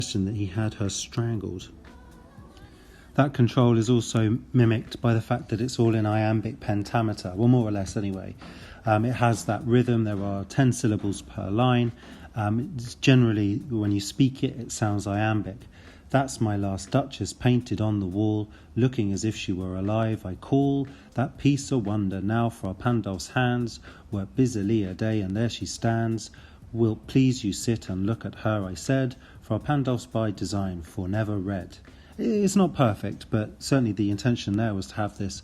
that he had her strangled. That control is also mimicked by the fact that it's all in iambic pentameter, well, more or less anyway. It has that rhythm. There are 10 syllables per line. It's generally, when you speak it, it sounds iambic. That's my last Duchess painted on the wall, looking as if she were alive. I call that piece a wonder. Now for our Pandulph's hands work busily a day, and there she stands. Wilt please you sit and look at her, I said, for our Pandulph's by design, for never read. It's not perfect, but certainly the intention there was to have this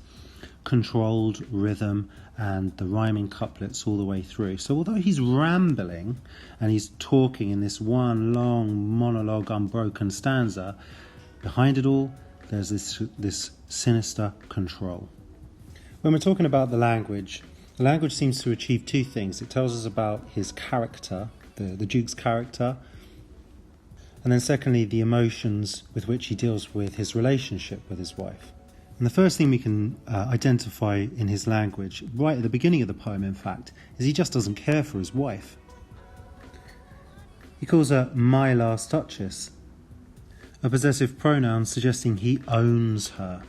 controlled rhythm and the rhyming couplets all the way through. So although he's rambling and he's talking in this one long monologue unbroken stanza, behind it all there's this sinister control. When we're talking about the language seems to achieve two things. It tells us about his character, the Duke's character, and then secondly the emotions with which he deals with his relationship with his wife. And the first thing we can identify in his language, right at the beginning of the poem in fact, is he just doesn't care for his wife. He calls her my last Duchess, a possessive pronoun suggesting he owns her.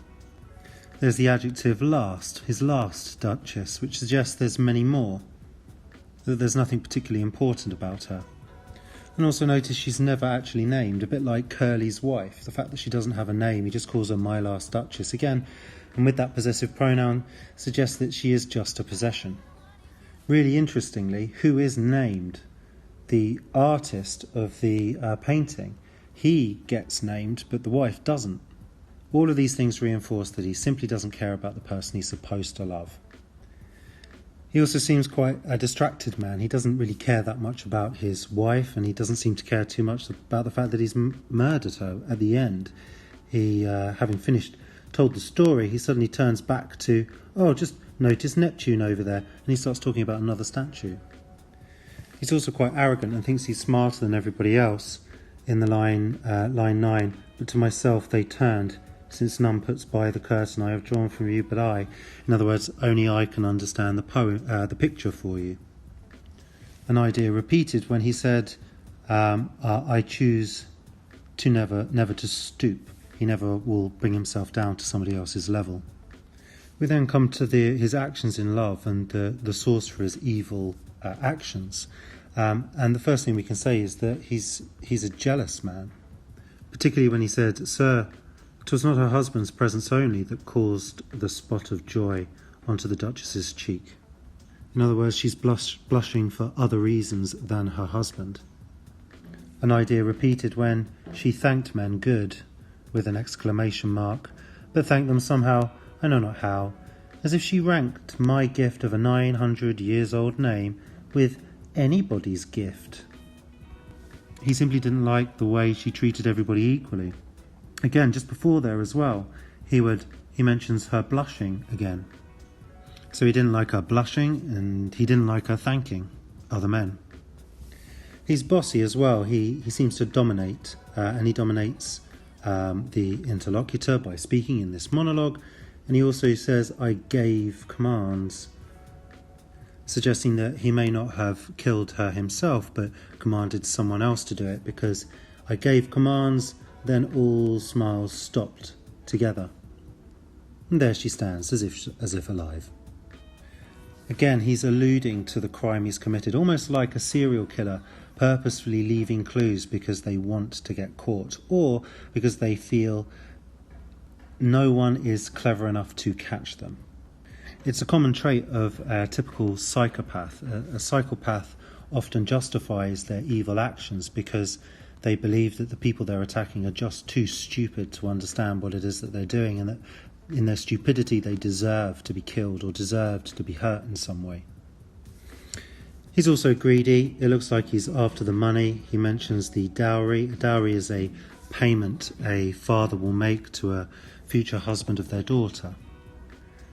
There's the adjective last, his last Duchess, which suggests there's many more, that there's nothing particularly important about her. And also notice she's never actually named, a bit like Curly's wife. The fact that she doesn't have a name, he just calls her my last Duchess again, and with that possessive pronoun suggests that she is just a possession. Really interestingly, who is named? The artist of the painting. He gets named, but the wife doesn't. All of these things reinforce that he simply doesn't care about the person he's supposed to love. He also seems quite a distracted man. He doesn't really care that much about his wife, and he doesn't seem to care too much about the fact that he's murdered her at the end. He, having told the story, he suddenly turns back to, just notice Neptune over there, and he starts talking about another statue. He's also quite arrogant and thinks he's smarter than everybody else in the line 9, but to myself they turned. Since none puts by the curtain I have drawn from you but I. In other words, only I can understand the picture for you. An idea repeated when he said, I choose to never to stoop. He never will bring himself down to somebody else's level. We then come to his actions in love and the source for his evil actions. And the first thing we can say is that he's a jealous man. Particularly when he said, Sir, 'twas not her husband's presence only that caused the spot of joy onto the Duchess's cheek. In other words, she's blushing for other reasons than her husband. An idea repeated when she thanked men good, with an exclamation mark, but thanked them somehow, I know not how, as if she ranked my gift of a 900-years-old name with anybody's gift. He simply didn't like the way she treated everybody equally. Again, just before there as well, he mentions her blushing again. So he didn't like her blushing, and he didn't like her thanking other men. He's bossy as well. He seems to dominate, and he dominates the interlocutor by speaking in this monologue, and he also says, I gave commands, suggesting that he may not have killed her himself, but commanded someone else to do it, because I gave commands, then all smiles stopped together. And there she stands, as if alive. Again, he's alluding to the crime he's committed, almost like a serial killer purposefully leaving clues because they want to get caught, or because they feel no one is clever enough to catch them. It's a common trait of a typical psychopath. A psychopath often justifies their evil actions because they believe that the people they're attacking are just too stupid to understand what it is that they're doing, and that in their stupidity they deserve to be killed or deserved to be hurt in some way. He's also greedy. It looks like he's after the money. He mentions the dowry. A dowry is a payment a father will make to a future husband of their daughter.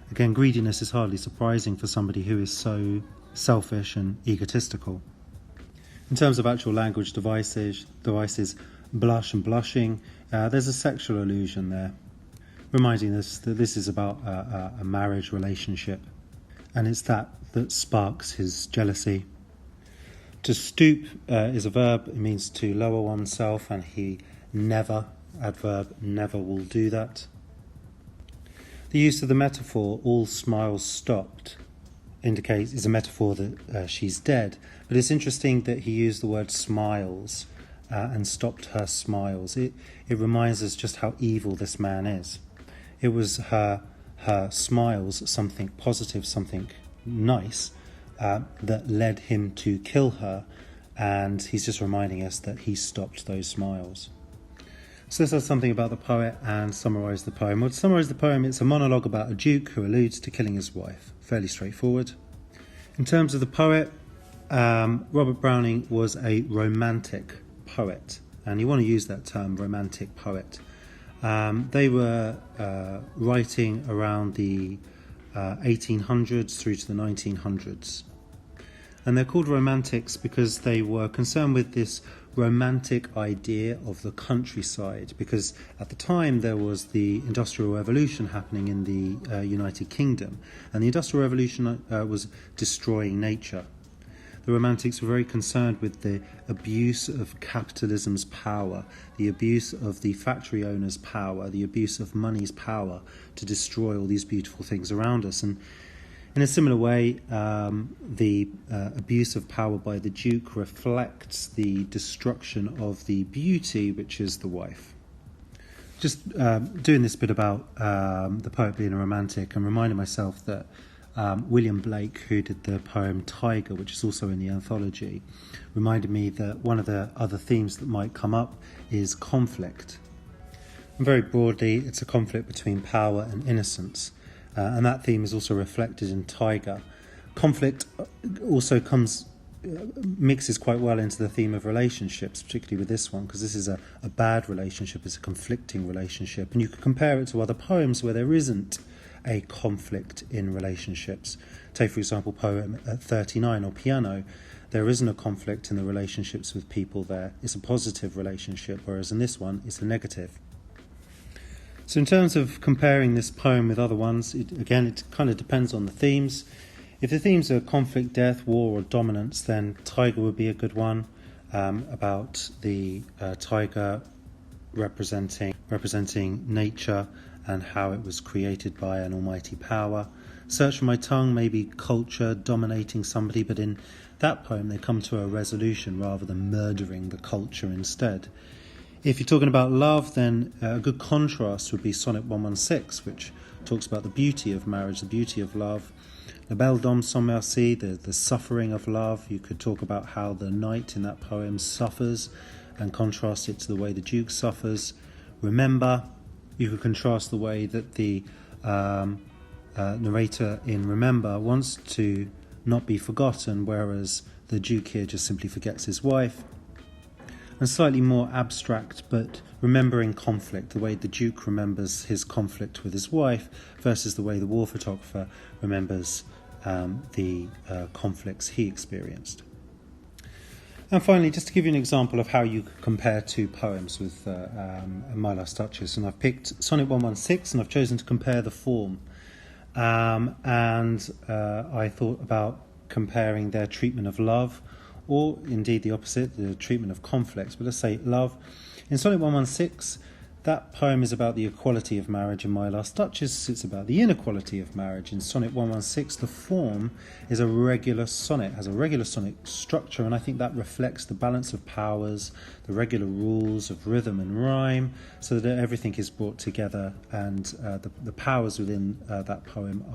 Again, greediness is hardly surprising for somebody who is so selfish and egotistical. In terms of actual language devices, blush and blushing, there's a sexual allusion there, reminding us that this is about a marriage relationship, and it's that sparks his jealousy. To stoop is a verb. It means to lower oneself, and he never, adverb, never will do that. The use of the metaphor, all smiles stopped, is a metaphor that she's dead. But it's interesting that he used the word smiles and stopped her smiles. It reminds us just how evil this man is. It was her smiles, something positive, something nice, that led him to kill her, and he's just reminding us that he stopped those smiles. So this says something about the poet and summarise the poem. Well, to summarise the poem, it's a monologue about a duke who alludes to killing his wife. Fairly straightforward. In terms of the poet, Robert Browning was a romantic poet, and you want to use that term, romantic poet. They were writing around the 1800s through to the 1900s. And they're called romantics because they were concerned with this romantic idea of the countryside, because at the time there was the Industrial Revolution happening in the United Kingdom, and the Industrial Revolution was destroying nature. The Romantics were very concerned with the abuse of capitalism's power, the abuse of the factory owner's power, the abuse of money's power to destroy all these beautiful things around us. And in a similar way, the abuse of power by the Duke reflects the destruction of the beauty, which is the wife. Just doing this bit about the poet being a romantic, and reminding myself that William Blake, who did the poem Tiger, which is also in the anthology, reminded me that one of the other themes that might come up is conflict. And very broadly, it's a conflict between power and innocence. And that theme is also reflected in Tiger. Conflict also mixes quite well into the theme of relationships, particularly with this one, because this is a bad relationship, it's a conflicting relationship. And you could compare it to other poems where there isn't a conflict in relationships. Take, for example, poem 39 or Piano. There isn't a conflict in the relationships with people there. It's a positive relationship, whereas in this one, it's a negative. So in terms of comparing this poem with other ones, it kind of depends on the themes. If the themes are conflict, death, war or dominance, then Tiger would be a good one, about the tiger representing nature and how it was created by an almighty power. Search for My Tongue may be culture dominating somebody, but in that poem they come to a resolution rather than murdering the culture instead. If you're talking about love, then a good contrast would be Sonnet 116, which talks about the beauty of marriage, the beauty of love. La Belle Dame sans Merci, the suffering of love. You could talk about how the knight in that poem suffers and contrast it to the way the Duke suffers. Remember, you could contrast the way that the narrator in Remember wants to not be forgotten, whereas the Duke here just simply forgets his wife. And slightly more abstract, but remembering conflict, the way the Duke remembers his conflict with his wife versus the way the war photographer remembers the conflicts he experienced. And finally, just to give you an example of how you could compare two poems with My Last Duchess, and I've picked Sonnet 116 and I've chosen to compare the form. And I thought about comparing their treatment of love, or indeed the opposite, the treatment of conflict. But let's say love. In Sonnet 116, that poem is about the equality of marriage. In My Last Duchess, it's about the inequality of marriage. In Sonnet 116, the form is a regular sonnet, has a regular sonnet structure, and I think that reflects the balance of powers, the regular rules of rhythm and rhyme, so that everything is brought together and the powers within that poem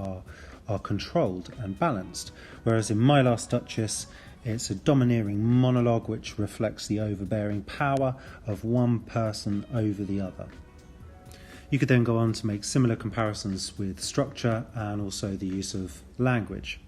are controlled and balanced. Whereas in My Last Duchess, it's a domineering monologue which reflects the overbearing power of one person over the other. You could then go on to make similar comparisons with structure and also the use of language.